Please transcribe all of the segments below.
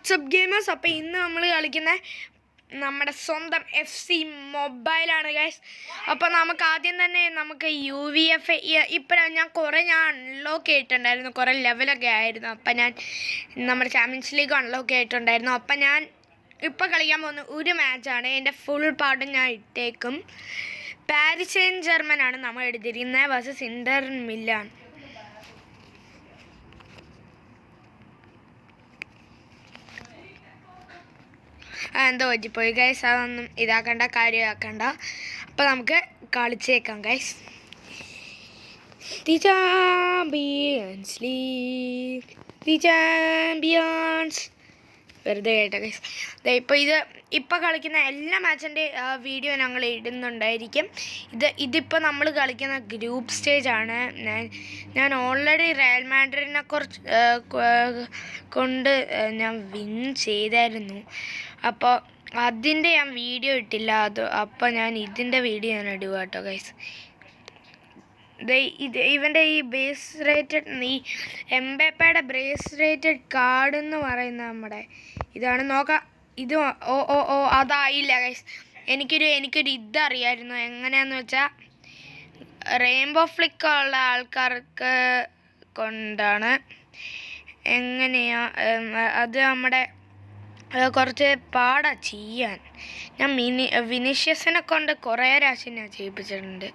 WhatsApp gamers. അപ്പോൾ ഇന്ന് നമ്മൾ കളിക്കുന്ന നമ്മുടെ സ്വന്തം FC മൊബൈലാണ് ഗൈസ്. അപ്പോൾ നമുക്ക് ആദ്യം തന്നെ നമുക്ക് UVF ഇപ്പോൾ ഞാൻ അൺലോക്ക് ചെയ്തിട്ടുണ്ടായിരുന്നു, കുറേ ലെവലൊക്കെ ആയിരുന്നു. അപ്പം ഞാൻ നമ്മുടെ ചാമ്പ്യൻസ് ലീഗ് അൺലോക്ക് ചെയ്തിട്ടുണ്ടായിരുന്നു. അപ്പം ഞാൻ ഇപ്പോൾ കളിക്കാൻ പോകുന്ന ഒരു മാച്ചാണ്. എൻ്റെ ഫുൾ പാർട്ടും ഞാൻ ഇട്ടേക്കും. പാരീസ് സെയിൻ ജർമ്മനാണ് നമ്മൾ എടുത്തിരിക്കുന്നത് വേഴ്സസ് ഇന്റർ മിലാൻ. എന്തോ പറ്റിപ്പോയി ഗൈസ്, അതൊന്നും ഇതാക്കണ്ട, കാര്യമാക്കണ്ട. അപ്പോൾ നമുക്ക് കളിച്ചേക്കാം guys. The champions league, the champions. വെറുതെ കേട്ടോ ഗൈസ്. ഇപ്പോൾ കളിക്കുന്ന എല്ലാ മാച്ചിൻ്റെ വീഡിയോ ഞങ്ങൾ ഇടുന്നുണ്ടായിരിക്കും. ഇതിപ്പോൾ നമ്മൾ കളിക്കുന്ന ഗ്രൂപ്പ് സ്റ്റേജാണ്. ഞാൻ ഓൾറെഡി റയൽ മാഡ്രിഡിനെ കൊണ്ട് ഞാൻ വിൻ ചെയ്തായിരുന്നു. അപ്പോൾ അതിൻ്റെ ഞാൻ വീഡിയോ ഇട്ടില്ല. അപ്പോൾ ഞാൻ ഇതിൻ്റെ വീഡിയോ ഞാൻ ഇടുക കേട്ടോ ഗൈസ്. ഇവൻ്റെ ഈ ബേസ് റേറ്റഡ്, ഈ എംബാപ്പയുടെ ബേസ് റേറ്റഡ് കാർഡ് എന്ന് പറയുന്ന നമ്മുടെ ഇതാണ്. നോക്കാം. ഇത് അതായില്ല ഗൈസ്. എനിക്കൊരു ഇതറിയായിരുന്നു. എങ്ങനെയാന്ന് വെച്ചാൽ റെയിൻബോ ഫ്ലിക്ക് ഉള്ള ആൾക്കാർക്ക് കൊണ്ടാണ്. എങ്ങനെയാ അത് നമ്മുടെ കുറച്ച് പാടാ ചെയ്യാൻ. ഞാൻ വിനീഷ്യസിനെ കൊണ്ട് കുറേ പ്രാവശ്യം ഞാൻ ചെയ്യിപ്പിച്ചിട്ടുണ്ട്.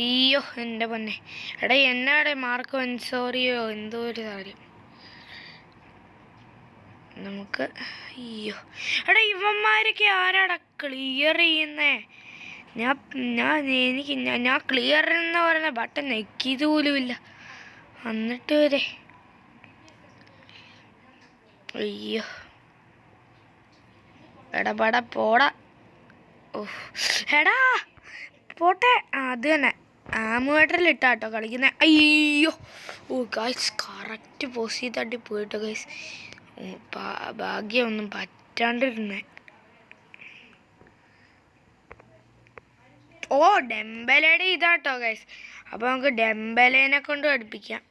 അയ്യോ എൻ്റെ പൊന്നെ, എടാ എന്നാടെ മാർക്ക് വെൻസോറിയോ എന്തോ ഒരു കാര്യം. നമുക്ക് അയ്യോ എടാ ഇവന്മാരൊക്കെ ആരാടാ ക്ലിയർ ചെയ്യുന്നേ? ഞാൻ ക്ലിയർ എന്ന് പറയുന്ന ബട്ടൺ നെക്കിയത് പോലുമില്ല എന്നിട്ട് വരെ. അയ്യോ എടാ പടാ പോടാ. ഓ എടാ പോട്ടെ. അത് തന്നെ ആമുവേട്ടറിലിട്ടാട്ടോ കളിക്കുന്നത്. അയ്യോ ഓ ഗൈസ്, കറക്റ്റ് പോസ്റ്റ് തട്ടി പോയിട്ടോ ഗൈസ്. ഭാഗ്യമൊന്നും പറ്റാണ്ടിരുന്നേ. ഓ ഡെംബലയുടെ ഇതാട്ടോ ഗൈസ്. അപ്പോൾ നമുക്ക് ഡെംബലേനെ കൊണ്ട് പഠിപ്പിക്കാം.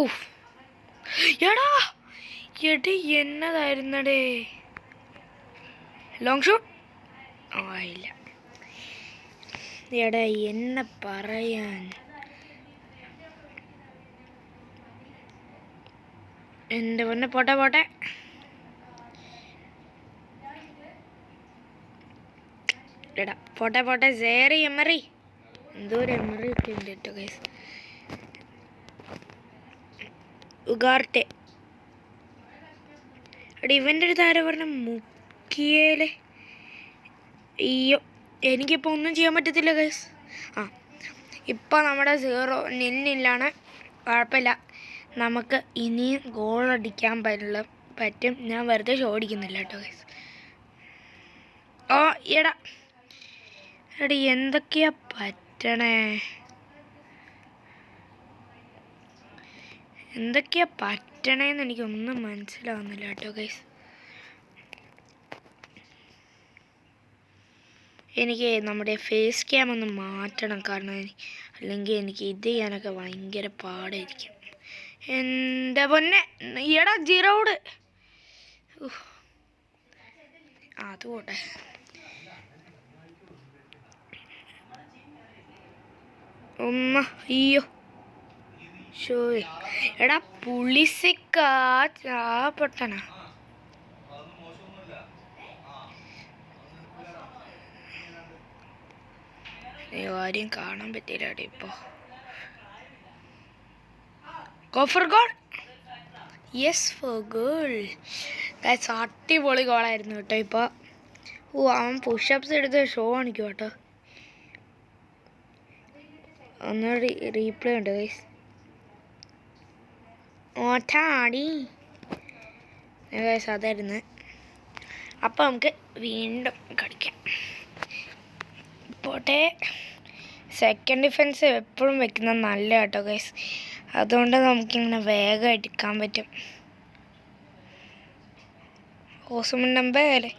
ഊഫ് എടാ എന്നതായിരുന്നടേ. ലോങ് ഷോട്ട് ആയില്ല. എടാ എന്നെ പറയാൻ. എൻ്റെ പൊന്നെ പോട്ടെ. എടാ പോട്ടെ. സേറി എമറി, എന്തോ ഒരു എമറി ഒക്കെ ഉണ്ട് കേട്ടോ ഗൈസ്. ഉഗാർട്ടെ. എടാ ഇവൻ്റെ അടുത്ത് ആരോ പറഞ്ഞ മുക്കിയേലെ. അയ്യോ എനിക്കിപ്പോൾ ഒന്നും ചെയ്യാൻ പറ്റത്തില്ല ഗൈസ്. ഇപ്പോൾ നമ്മുടെ 0-0 കുഴപ്പമില്ല. നമുക്ക് ഇനിയും ഗോൾ അടിക്കാൻ പറ്റും. ഞാൻ വെറുതെ ഷോ അടിക്കുന്നില്ല കേട്ടോ ഗൈസ്. എടാ എന്തൊക്കെയാ പറ്റണേന്ന് എനിക്കൊന്നും മനസ്സിലാവുന്നില്ല കേട്ടോ ഗൈസ്. എനിക്ക് നമ്മുടെ ഫേസ് ക്യാം ഒന്ന് മാറ്റണം, കാരണം അല്ലെങ്കിൽ എനിക്ക് ഇത് ചെയ്യാനൊക്കെ ഭയങ്കര പാടായിരിക്കും. എൻ്റെ പൊന്നെ എടാ ജിറോഡ്. അത് പോട്ടെ. അയ്യോ ഷോ എടാ പുളിസിക്കാ പൊട്ടനാ. ആരെയും കാണാൻ പറ്റില്ല ഇപ്പോൾ. Go for goal. Yes for goal guys. അടിപൊളി ഗോളായിരുന്നു കേട്ടോ. ഇപ്പോൾ അവൻ പുഷപ്സ് എടുത്ത് ഷോ കാണിക്കും കേട്ടോ. ഒന്ന് റീപ്ലേ ഉണ്ട് ഗൈസ്. ഓട്ടാടി ഗൈസ് അതായിരുന്നു. അപ്പോൾ നമുക്ക് വീണ്ടും കളിക്കാം. പോട്ടെ. സെക്കൻഡ് ഡിഫൻസ് എപ്പോഴും വെക്കുന്നത് നല്ല കേട്ടോ ഗൈസ്. അതുകൊണ്ട് നമുക്കിങ്ങനെ വേഗം എടുക്കാൻ പറ്റും. ഓസമൻ നമ്പർ അല്ലേ.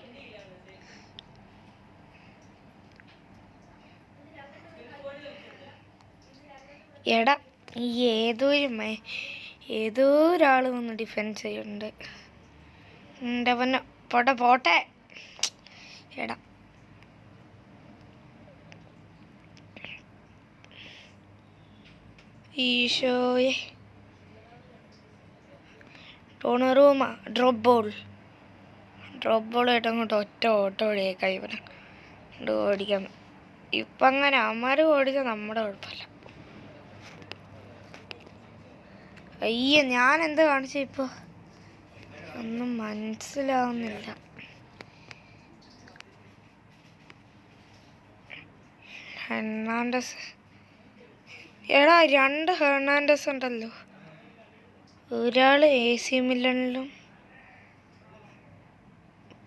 എടാ ഈ ഏതോ ഒരാൾ വന്ന് ഡിഫെൻസ് ചെയ്യുന്നുണ്ട്. എൻ്റെ പൊന്നെ പോട്ടെ. എടാ ഈശോയെ. ടോണറൂമ ഡ്രോപ്പ് ബോളായിട്ട് അങ്ങോട്ട് ഒറ്റ ഓട്ടോ ഓടിയേക്കാം ഇവനെ ഓടിക്കാൻ. ഇപ്പം അങ്ങനെ അമ്മമാർ ഓടിച്ചാൽ നമ്മുടെ കുഴപ്പമില്ല. അയ്യ ഞാൻ എന്ത് കാണിച്ചു ഇപ്പോൾ ഒന്നും മനസ്സിലാവുന്നില്ല. ഹെർണാണ്ടസ് എടാ 2 ഹെർണാണ്ടസ് ഉണ്ടല്ലോ. ഒരാൾ AC മില്ലണിലും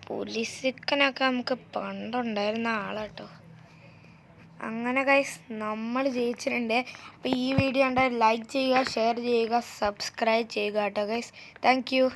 പോലീസിക്കനൊക്കെ നമുക്ക് പണ്ടുണ്ടായിരുന്ന ആളാട്ടോ. അങ്ങനെ ഗൈസ് നമ്മൾ ജയിച്ചിട്ടുണ്ട്. അപ്പോൾ ഈ വീഡിയോ കണ്ടാൽ ലൈക്ക് ചെയ്യുക, ഷെയർ ചെയ്യുക, സബ്സ്ക്രൈബ് ചെയ്യുക കേട്ടോ ഗൈസ്. Thank you.